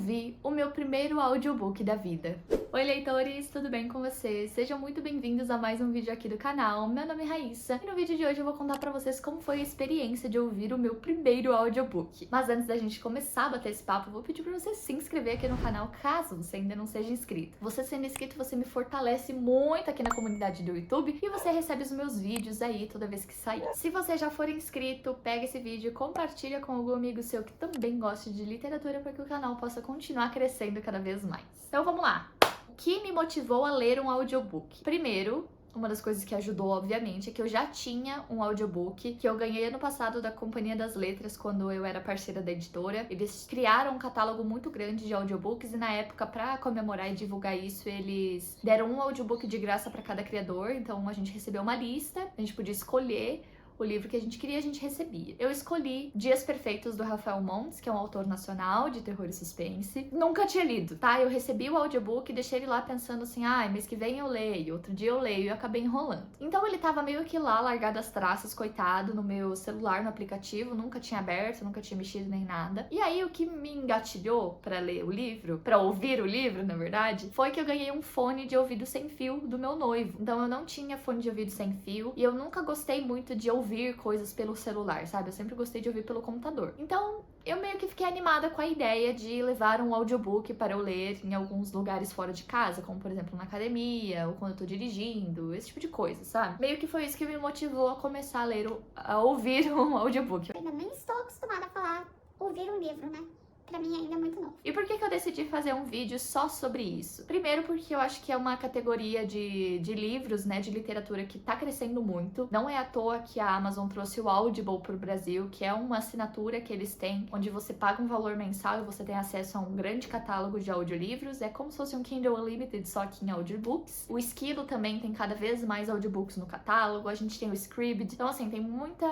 ouvir o meu primeiro audiobook da vida. Oi, leitores, tudo bem com vocês? Sejam muito bem-vindos a mais um vídeo aqui do canal. Meu nome é Raíssa e no vídeo de hoje eu vou contar pra vocês como foi a experiência de ouvir o meu primeiro audiobook. Mas antes da gente começar a bater esse papo, eu vou pedir pra você se inscrever aqui no canal, caso você ainda não seja inscrito. Você sendo inscrito, você me fortalece muito aqui na comunidade do YouTube e você recebe os meus vídeos aí toda vez que sair. Se você já for inscrito, pega esse vídeo e compartilha com algum amigo seu que também gosta de literatura para que o canal possa continuar crescendo cada vez mais. Então vamos lá! O que me motivou a ler um audiobook? Primeiro, uma das coisas que ajudou, obviamente, é que eu já tinha um audiobook que eu ganhei ano passado da Companhia das Letras, quando eu era parceira da editora. Eles criaram um catálogo muito grande de audiobooks e na época, pra comemorar e divulgar isso, eles deram um audiobook de graça para cada criador. Então a gente recebeu uma lista, a gente podia escolher o livro que a gente queria, a gente recebia. Eu escolhi Dias Perfeitos, do Rafael Montes, que é um autor nacional de terror e suspense. Nunca tinha lido, tá? Eu recebi o audiobook e deixei ele lá pensando assim, mês que vem eu leio, outro dia eu leio, e eu acabei enrolando. Então ele tava meio que lá, largado às traças, coitado, no meu celular, no aplicativo, nunca tinha aberto, nunca tinha mexido nem nada. E aí o que me engatilhou pra ler o livro, pra ouvir o livro, na verdade, foi que eu ganhei um fone de ouvido sem fio do meu noivo. Então eu não tinha fone de ouvido sem fio e eu nunca gostei muito de ouvir coisas pelo celular, sabe? Eu sempre gostei de ouvir pelo computador. Então, eu meio que fiquei animada com a ideia de levar um audiobook para eu ler em alguns lugares fora de casa, como por exemplo na academia, ou quando eu tô dirigindo, esse tipo de coisa, sabe? Meio que foi isso que me motivou a começar a ouvir um audiobook. Eu ainda nem estou acostumada a falar, ouvir um livro, né? Pra mim ainda é muito novo. E por que eu decidi fazer um vídeo só sobre isso? Primeiro porque eu acho que é uma categoria de livros, né, de literatura que tá crescendo muito. Não é à toa que a Amazon trouxe o Audible pro Brasil, que é uma assinatura que eles têm, onde você paga um valor mensal e você tem acesso a um grande catálogo de audiolivros. É como se fosse um Kindle Unlimited, só que em audiobooks. O Esquilo também tem cada vez mais audiobooks no catálogo. A gente tem o Scribd. Então, assim, tem muita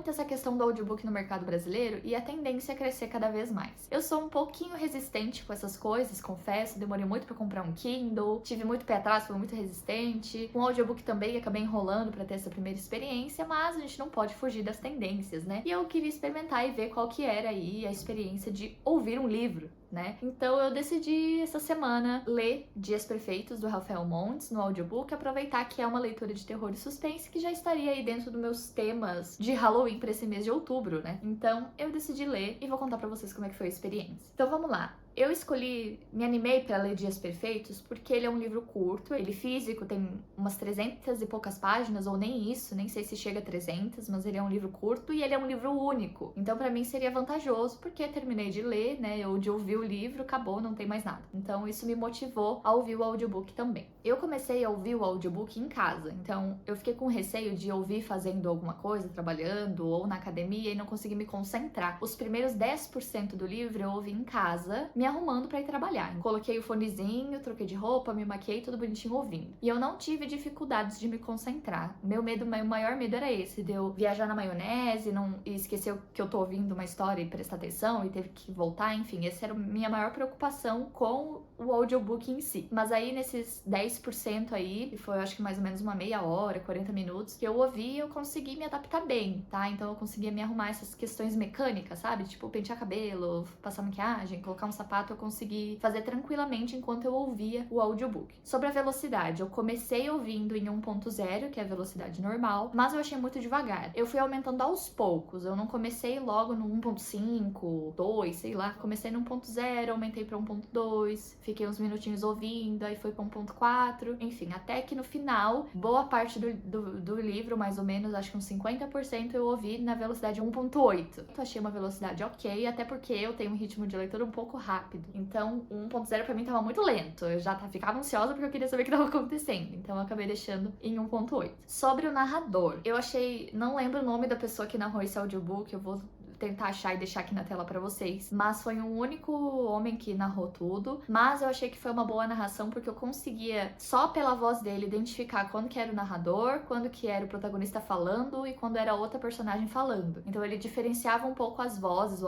essa questão do audiobook no mercado brasileiro e a tendência é crescer cada vez mais. Eu sou um pouquinho resistente com essas coisas, confesso, demorei muito pra comprar um Kindle, tive muito pé atrás, fui muito resistente. Com o audiobook também acabei enrolando pra ter essa primeira experiência, mas a gente não pode fugir das tendências, né? E eu queria experimentar e ver qual que era aí a experiência de ouvir um livro, né? Então eu decidi essa semana ler Dias Perfeitos, do Rafael Montes, no audiobook, aproveitar que é uma leitura de terror e suspense que já estaria aí dentro dos meus temas de Halloween pra esse mês de outubro, né? Então eu decidi ler e vou contar pra vocês como é que foi a experiência. Então vamos lá. Eu me animei para ler Dias Perfeitos porque ele é um livro curto, ele físico, tem umas 300 e poucas páginas, ou nem isso, nem sei se chega a 300, mas ele é um livro curto e ele é um livro único. Então pra mim seria vantajoso, porque terminei de ler, né, ou de ouvir o livro, acabou, não tem mais nada. Então isso me motivou a ouvir o audiobook também. Eu comecei a ouvir o audiobook em casa, então eu fiquei com receio de ouvir fazendo alguma coisa, trabalhando ou na academia e não conseguir me concentrar. Os primeiros 10% do livro eu ouvi em casa, me arrumando pra ir trabalhar. Coloquei o fonezinho, troquei de roupa, me maquiei, tudo bonitinho ouvindo. E eu não tive dificuldades de me concentrar. Meu maior medo era esse, de eu viajar na maionese e esquecer que eu tô ouvindo uma história e prestar atenção e teve que voltar, enfim, essa era a minha maior preocupação com o audiobook em si. Mas aí nesses 10% aí, que foi eu acho que mais ou menos uma meia hora, 40 minutos, que eu ouvi, eu consegui me adaptar bem, tá? Então eu conseguia me arrumar essas questões mecânicas, sabe? Tipo, pentear cabelo, passar maquiagem, colocar um sapato, eu consegui fazer tranquilamente enquanto eu ouvia o audiobook. Sobre a velocidade, eu comecei ouvindo em 1.0, que é a velocidade normal, mas eu achei muito devagar. Eu fui aumentando aos poucos, eu não comecei logo no 1.5, 2, sei lá. Comecei no 1.0, aumentei pra 1.2, fiquei uns minutinhos ouvindo, aí foi pra 1.4, enfim, até que no final, boa parte do livro, mais ou menos, acho que uns 50% eu ouvi na velocidade 1.8. Eu achei uma velocidade ok, até porque eu tenho um ritmo de leitura um pouco rápido. Então, o 1.0 pra mim tava muito lento. Eu já ficava ansiosa porque eu queria saber o que tava acontecendo. Então, eu acabei deixando em 1.8. Sobre o narrador, eu achei... Não lembro o nome da pessoa que narrou esse audiobook, eu vou tentar achar e deixar aqui na tela pra vocês. Mas foi um único homem que narrou tudo. Mas eu achei que foi uma boa narração porque eu conseguia, só pela voz dele, identificar quando que era o narrador, quando que era o protagonista falando e quando era outra personagem falando. Então ele diferenciava um pouco as vozes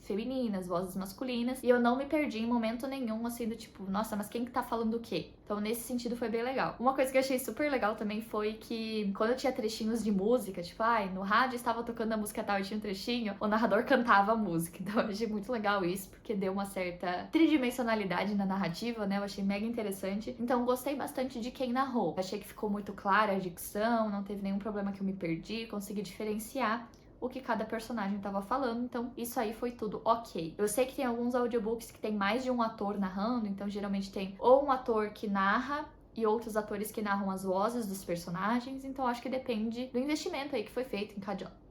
femininas, vozes masculinas, e eu não me perdi em momento nenhum, assim, do tipo, nossa, mas quem que tá falando o quê? Então, nesse sentido, foi bem legal. Uma coisa que eu achei super legal também foi que quando eu tinha trechinhos de música, tipo, no rádio estava tocando a música tal e tinha um trechinho, o narrador cantava a música. Então, eu achei muito legal isso, porque deu uma certa tridimensionalidade na narrativa, né? Eu achei mega interessante. Então, gostei bastante de quem narrou. Achei que ficou muito clara a dicção, não teve nenhum problema que eu me perdi, consegui diferenciar o que cada personagem tava falando, então isso aí foi tudo ok. Eu sei que tem alguns audiobooks que tem mais de um ator narrando, então geralmente tem ou um ator que narra e outros atores que narram as vozes dos personagens, então acho que depende do investimento aí que foi feito em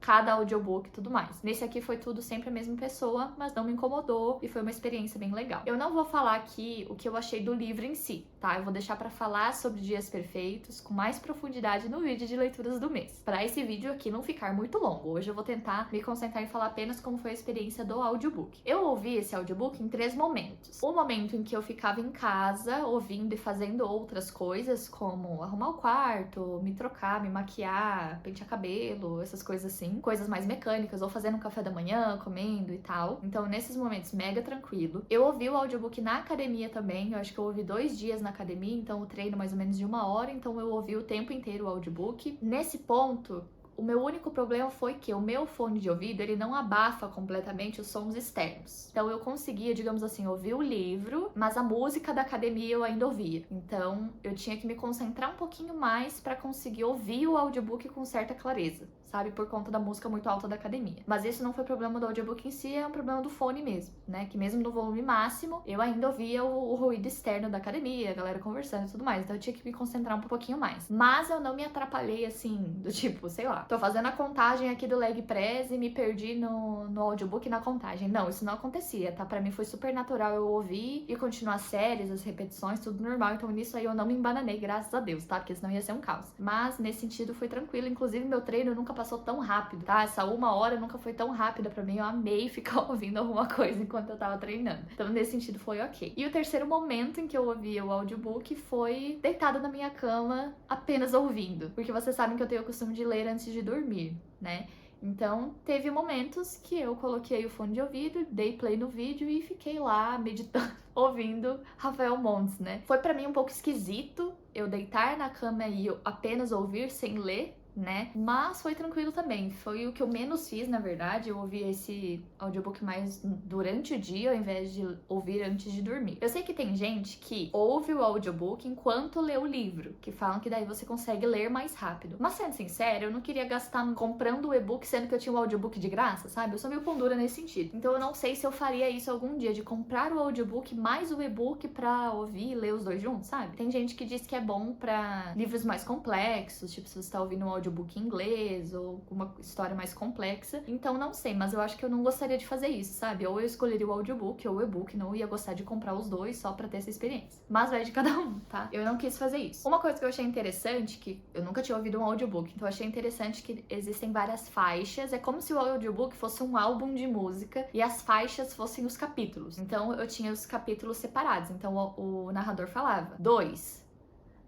cada audiobook e tudo mais. Nesse aqui foi tudo sempre a mesma pessoa, mas não me incomodou e foi uma experiência bem legal. Eu não vou falar aqui o que eu achei do livro em si, tá? Eu vou deixar pra falar sobre Dias Perfeitos com mais profundidade no vídeo de leituras do mês. Pra esse vídeo aqui não ficar muito longo, hoje eu vou tentar me concentrar em falar apenas como foi a experiência do audiobook. Eu ouvi esse audiobook em 3 momentos. O momento em que eu ficava em casa, ouvindo e fazendo outras coisas, como arrumar o quarto, me trocar, me maquiar, pentear cabelo, essas coisas assim. Coisas mais mecânicas, ou fazendo um café da manhã, comendo e tal. Então, nesses momentos, mega tranquilo. Eu ouvi o audiobook na academia também. Eu acho que eu ouvi 2 dias na academia, então o treino mais ou menos de 1 hora. Então, eu ouvi o tempo inteiro o audiobook. Nesse ponto, o meu único problema foi que o meu fone de ouvido, ele não abafa completamente os sons externos. Então eu conseguia, digamos assim, ouvir o livro, mas a música da academia eu ainda ouvia. Então eu tinha que me concentrar um pouquinho mais pra conseguir ouvir o audiobook com certa clareza, sabe? Por conta da música muito alta da academia. Mas isso não foi problema do audiobook em si, é um problema do fone mesmo, né? Que mesmo no volume máximo, eu ainda ouvia o ruído externo da academia, a galera conversando e tudo mais. Então eu tinha que me concentrar um pouquinho mais. Mas eu não me atrapalhei assim, do tipo, sei lá, tô fazendo a contagem aqui do leg press e me perdi no audiobook na contagem. Não, isso não acontecia, tá? Pra mim foi super natural eu ouvir e continuar as séries, as repetições, tudo normal. Então nisso aí eu não me embananei, graças a Deus, tá? Porque senão ia ser um caos. Mas nesse sentido foi tranquilo. Inclusive meu treino nunca passou tão rápido, tá? Essa 1 hora nunca foi tão rápida pra mim. Eu amei ficar ouvindo alguma coisa enquanto eu tava treinando. Então nesse sentido foi ok. E o terceiro momento em que eu ouvi o audiobook foi deitada na minha cama, apenas ouvindo. Porque vocês sabem que eu tenho o costume de ler antes de dormir, né? Então, teve momentos que eu coloquei o fone de ouvido, dei play no vídeo e fiquei lá meditando, ouvindo Rafael Montes, né? Foi pra mim um pouco esquisito eu deitar na cama e eu apenas ouvir sem ler, né? Mas foi tranquilo também. Foi o que eu menos fiz, na verdade. Eu ouvi esse audiobook mais durante o dia, ao invés de ouvir antes de dormir. Eu sei que tem gente que ouve o audiobook enquanto lê o livro, que falam que daí você consegue ler mais rápido. Mas sendo sincera, eu não queria gastar comprando o e-book, sendo que eu tinha o audiobook de graça, sabe? Eu sou meio pão dura nesse sentido. Então eu não sei se eu faria isso algum dia, de comprar o audiobook mais o e-book pra ouvir e ler os dois juntos, sabe? Tem gente que diz que é bom pra livros mais complexos, tipo se você tá ouvindo um audiobook em inglês ou uma história mais complexa. Então não sei, mas eu acho que eu não gostaria de fazer isso, sabe? Ou eu escolheria o audiobook ou o e-book, não ia gostar de comprar os dois só pra ter essa experiência. Mas vai de cada um, tá? Eu não quis fazer isso. Uma coisa que eu achei interessante, que eu nunca tinha ouvido um audiobook, então eu achei interessante que existem várias faixas. É como se o audiobook fosse um álbum de música e as faixas fossem os capítulos. Então eu tinha os capítulos separados. Então o narrador falava 2,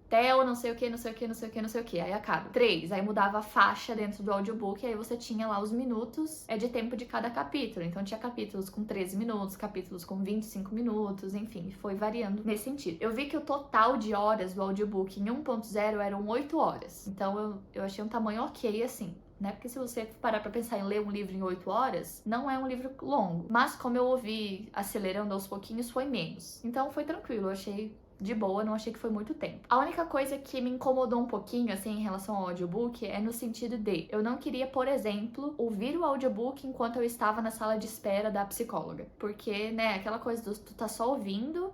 Theo, não sei o que, não sei o que, não sei o que, não sei o que. Aí acaba. 3, aí mudava a faixa dentro do audiobook, e aí você tinha lá os minutos de tempo de cada capítulo. Então tinha capítulos com 13 minutos, capítulos com 25 minutos, enfim, foi variando nesse sentido. Eu vi que o total de horas do audiobook em 1.0 eram 8 horas. Então eu achei um tamanho ok, assim, né? Porque se você parar pra pensar em ler um livro em 8 horas, não é um livro longo. Mas como eu ouvi acelerando aos pouquinhos, foi menos. Então foi tranquilo, eu achei de boa, não achei que foi muito tempo. A única coisa que me incomodou um pouquinho, assim, em relação ao audiobook é no sentido de eu não queria, por exemplo, ouvir o audiobook enquanto eu estava na sala de espera da psicóloga. Porque, né, aquela coisa do tu tá só ouvindo,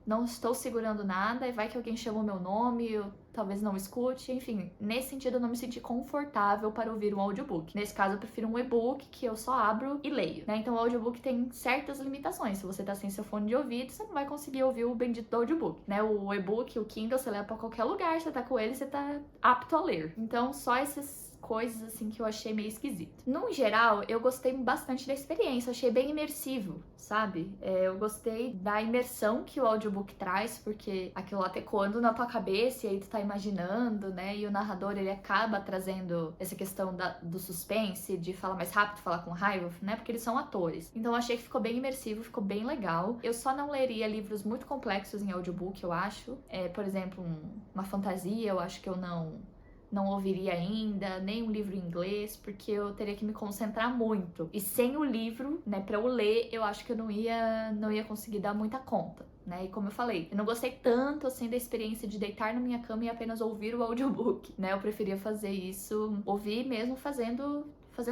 não estou segurando nada, e vai que alguém chama o meu nome, eu talvez não escute, enfim. Nesse sentido, eu não me senti confortável para ouvir um audiobook. Nesse caso, eu prefiro um e-book que eu só abro e leio, né? Então, o audiobook tem certas limitações. Se você tá sem seu fone de ouvido, você não vai conseguir ouvir o bendito do audiobook, né? O e-book, o Kindle, você leva pra qualquer lugar, você tá com ele, você tá apto a ler. Então, só esses coisas assim que eu achei meio esquisito. No geral, eu gostei bastante da experiência, eu achei bem imersivo, sabe? Eu gostei da imersão que o audiobook traz, porque aquilo lá tá ecoando na tua cabeça e aí tu tá imaginando, né? E o narrador, ele acaba trazendo essa questão do suspense, de falar mais rápido, falar com raiva, né? Porque eles são atores. Então eu achei que ficou bem imersivo, ficou bem legal. Eu só não leria livros muito complexos em audiobook, eu acho. Por exemplo, uma fantasia, eu acho que eu não ouviria ainda, nem um livro em inglês, porque eu teria que me concentrar muito. E sem o livro, né, pra eu ler, eu acho que eu não ia conseguir dar muita conta, né? E como eu falei, eu não gostei tanto, assim, da experiência de deitar na minha cama e apenas ouvir o audiobook, né? Eu preferia fazer isso, ouvir mesmo fazendo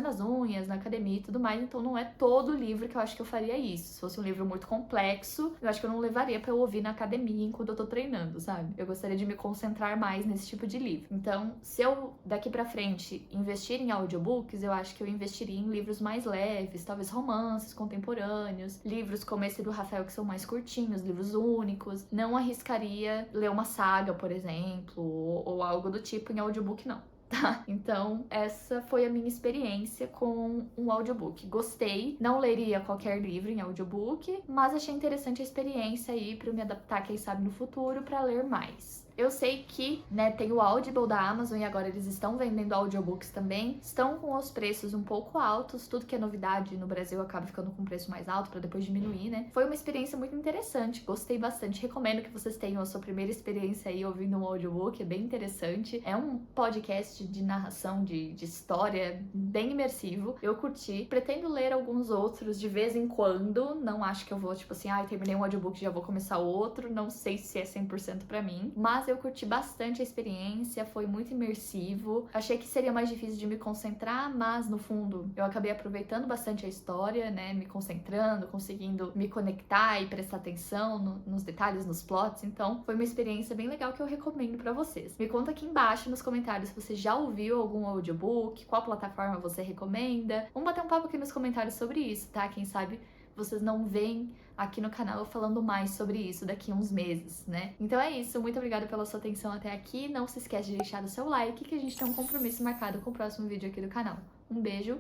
as unhas, na academia e tudo mais, então não é todo livro que eu acho que eu faria isso. Se fosse um livro muito complexo, eu acho que eu não levaria pra eu ouvir na academia enquanto eu tô treinando, sabe? Eu gostaria de me concentrar mais nesse tipo de livro. Então, se eu, daqui pra frente, investir em audiobooks, eu acho que eu investiria em livros mais leves, talvez romances contemporâneos, livros como esse do Rafael que são mais curtinhos, livros únicos. Não arriscaria ler uma saga, por exemplo, ou algo do tipo em audiobook, não. Tá? Então, essa foi a minha experiência com um audiobook. Gostei, não leria qualquer livro em audiobook, mas achei interessante a experiência aí pra eu me adaptar, quem sabe, no futuro, pra ler mais. Eu sei que, né, tem o Audible da Amazon e agora eles estão vendendo audiobooks também. Estão com os preços um pouco altos, tudo que é novidade no Brasil acaba ficando com preço mais alto pra depois diminuir, né? Foi uma experiência muito interessante, gostei bastante. Recomendo que vocês tenham a sua primeira experiência aí ouvindo um audiobook, é bem interessante. É um podcast de narração, de história, bem imersivo. Eu curti. Pretendo ler alguns outros de vez em quando. Não acho que eu vou, tipo assim, terminei um audiobook, já vou começar outro. Não sei se é 100% pra mim. Mas eu curti bastante a experiência, foi muito imersivo. Achei que seria mais difícil de me concentrar, mas no fundo eu acabei aproveitando bastante a história, né? Me concentrando, conseguindo me conectar e prestar atenção nos detalhes, nos plots. Então, foi uma experiência bem legal que eu recomendo pra vocês. Me conta aqui embaixo nos comentários se você já ouviu algum audiobook, qual plataforma você recomenda. Vamos bater um papo aqui nos comentários sobre isso, tá? Quem sabe vocês não veem aqui no canal falando mais sobre isso daqui a uns meses, né? Então é isso, muito obrigada pela sua atenção até aqui. Não se esquece de deixar o seu like, que a gente tem um compromisso marcado com o próximo vídeo aqui do canal. Um beijo,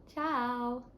tchau!